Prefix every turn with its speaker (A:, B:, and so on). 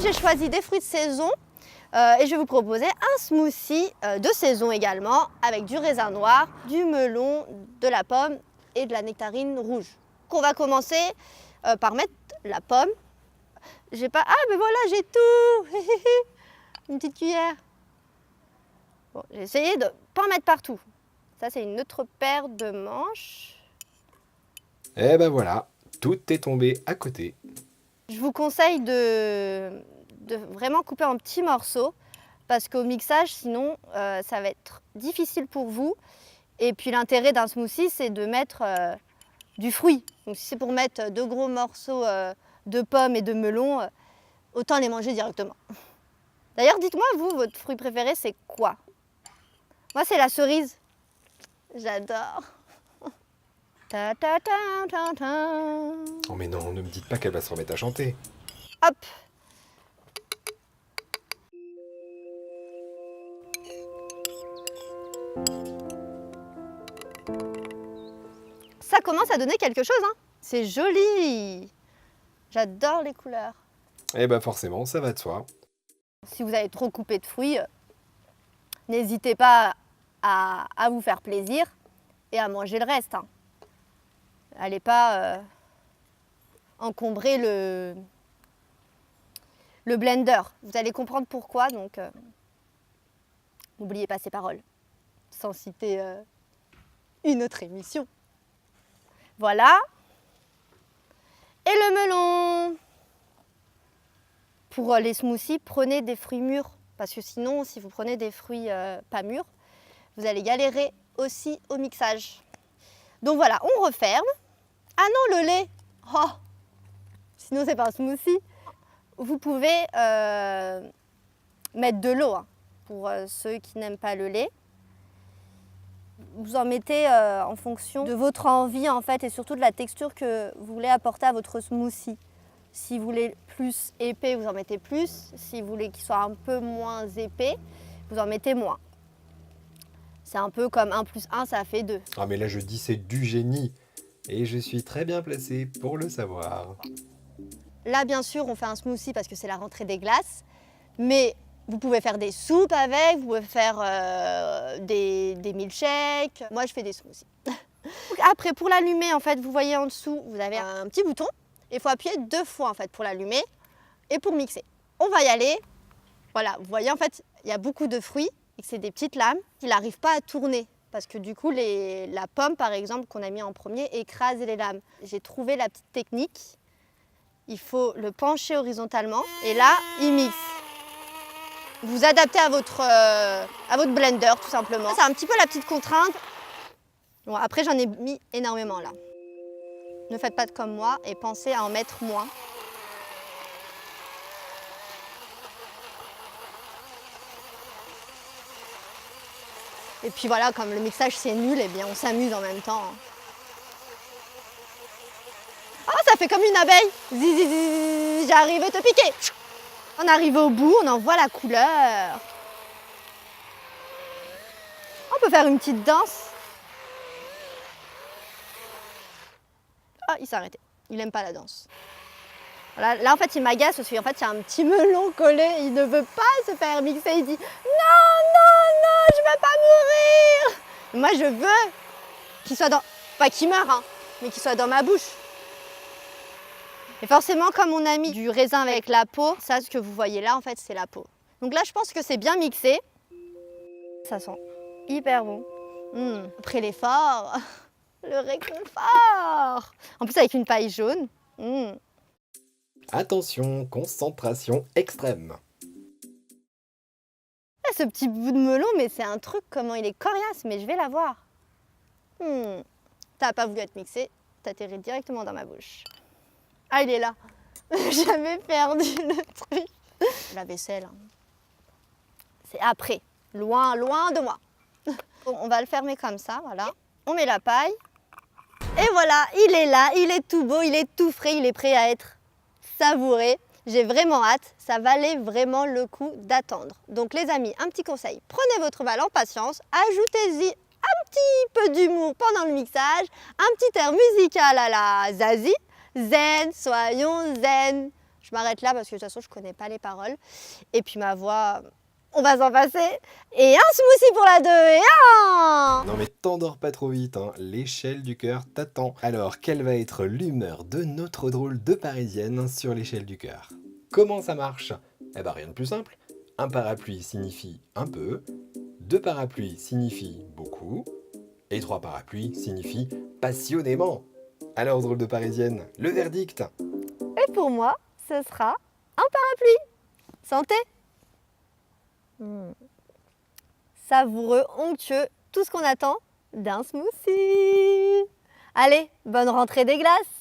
A: J'ai choisi des fruits de saison et je vais vous proposer un smoothie de saison également avec du raisin noir, du melon, de la pomme et de la nectarine rouge. On va commencer par mettre la pomme. J'ai pas... Ah mais voilà, j'ai tout. Une petite cuillère. Bon, j'ai essayé de ne pas en mettre partout. Ça c'est une autre paire de manches.
B: Et ben voilà, tout est tombé à côté.
A: Je vous conseille de vraiment couper en petits morceaux parce qu'au mixage, sinon, ça va être difficile pour vous. Et puis l'intérêt d'un smoothie, c'est de mettre du fruit. Donc si c'est pour mettre de gros morceaux de pommes et de melon, autant les manger directement. D'ailleurs, dites-moi, vous, votre fruit préféré, c'est quoi? Moi, c'est la cerise. J'adore. Ta ta ta ta ta.
B: Oh mais non, ne me dites pas qu'elle va se remettre à chanter.
A: Hop. Ça commence à donner quelque chose, hein. C'est joli. J'adore les couleurs.
B: Eh ben forcément, ça va de soi.
A: Si vous avez trop coupé de fruits, n'hésitez pas à vous faire plaisir et à manger le reste, hein. Allez pas encombrer le blender. Vous allez comprendre pourquoi, donc n'oubliez pas ces paroles, sans citer une autre émission. Voilà. Et le melon. Pour les smoothies, prenez des fruits mûrs, parce que sinon, si vous prenez des fruits pas mûrs, vous allez galérer aussi au mixage. Donc voilà, on referme. Ah non, le lait. Oh, sinon, c'est pas un smoothie. Vous pouvez mettre de l'eau, hein, pour ceux qui n'aiment pas le lait. Vous en mettez en fonction de votre envie en fait et surtout de la texture que vous voulez apporter à votre smoothie. Si vous voulez plus épais, vous en mettez plus. Si vous voulez qu'il soit un peu moins épais, vous en mettez moins. C'est un peu comme 1 + 1, ça fait 2.
B: Ah mais là je dis c'est du génie. Et je suis très bien placé pour le savoir.
A: Là, bien sûr, on fait un smoothie parce que c'est la rentrée des glaces. Mais vous pouvez faire des soupes avec, vous pouvez faire des milkshakes. Moi, je fais des smoothies. Après, pour l'allumer, en fait, vous voyez en dessous, vous avez un petit bouton. Il faut appuyer 2 fois en fait pour l'allumer et pour mixer. On va y aller. Voilà, vous voyez en fait, il y a beaucoup de fruits et que c'est des petites lames. Il n'arrive pas à tourner parce que du coup, la pomme par exemple qu'on a mis en premier écrase les lames. J'ai trouvé la petite technique. Il faut le pencher horizontalement et là, il mixe. Vous adaptez à votre blender tout simplement. C'est un petit peu la petite contrainte. Bon, après, j'en ai mis énormément là. Ne faites pas comme moi et pensez à en mettre moins. Et puis voilà, comme le mixage c'est nul, eh bien on s'amuse en même temps. Oh, ça fait comme une abeille. Zizi, j'arrive à te piquer. On arrive au bout, on en voit la couleur. On peut faire une petite danse. Ah, il s'est arrêté. Il n'aime pas la danse. Voilà, là, en fait, il m'agace parce qu'en fait, il y a un petit melon collé. Il ne veut pas se faire mixer. Il dit « Non, non, non, je ne veux pas mourir !» Moi, je veux qu'il soit dans... Pas qu'il meure, hein, mais qu'il soit dans ma bouche. Et forcément, comme on a mis du raisin avec la peau, ça, ce que vous voyez là, en fait, c'est la peau. Donc là, je pense que c'est bien mixé. Ça sent hyper bon. Après l'effort... Le réconfort. En plus avec une paille jaune.
B: Attention, concentration extrême.
A: Ah, ce petit bout de melon, mais c'est un truc, comment il est coriace, mais je vais l'avoir. T'as pas voulu être mixé, t'atterris directement dans ma bouche. Ah, il est là. J'avais perdu le truc. La vaisselle, hein. C'est après, loin, loin de moi. Bon, on va le fermer comme ça, voilà. On met la paille. Et voilà, il est là, il est tout beau, il est tout frais, il est prêt à être savouré. J'ai vraiment hâte, ça valait vraiment le coup d'attendre. Donc les amis, un petit conseil, prenez votre mal en patience, ajoutez-y un petit peu d'humour pendant le mixage, un petit air musical à la Zazie, zen, soyons zen. Je m'arrête là parce que de toute façon, je connais pas les paroles. Et puis ma voix, on va s'en passer. Et un smoothie pour la 2 et un.
B: Non mais t'endors pas trop vite, hein. L'échelle du cœur t'attend. Alors, quelle va être l'humeur de notre drôle de Parisienne sur l'échelle du cœur? Comment ça marche? Eh ben rien de plus simple. Un parapluie signifie un peu, 2 parapluies signifie beaucoup, et 3 parapluies signifie passionnément. Alors, drôle de Parisienne, le verdict?
A: Et pour moi, ce sera un parapluie. Santé. Savoureux, onctueux, tout ce qu'on attend d'un smoothie. Allez, bonne rentrée des glaces.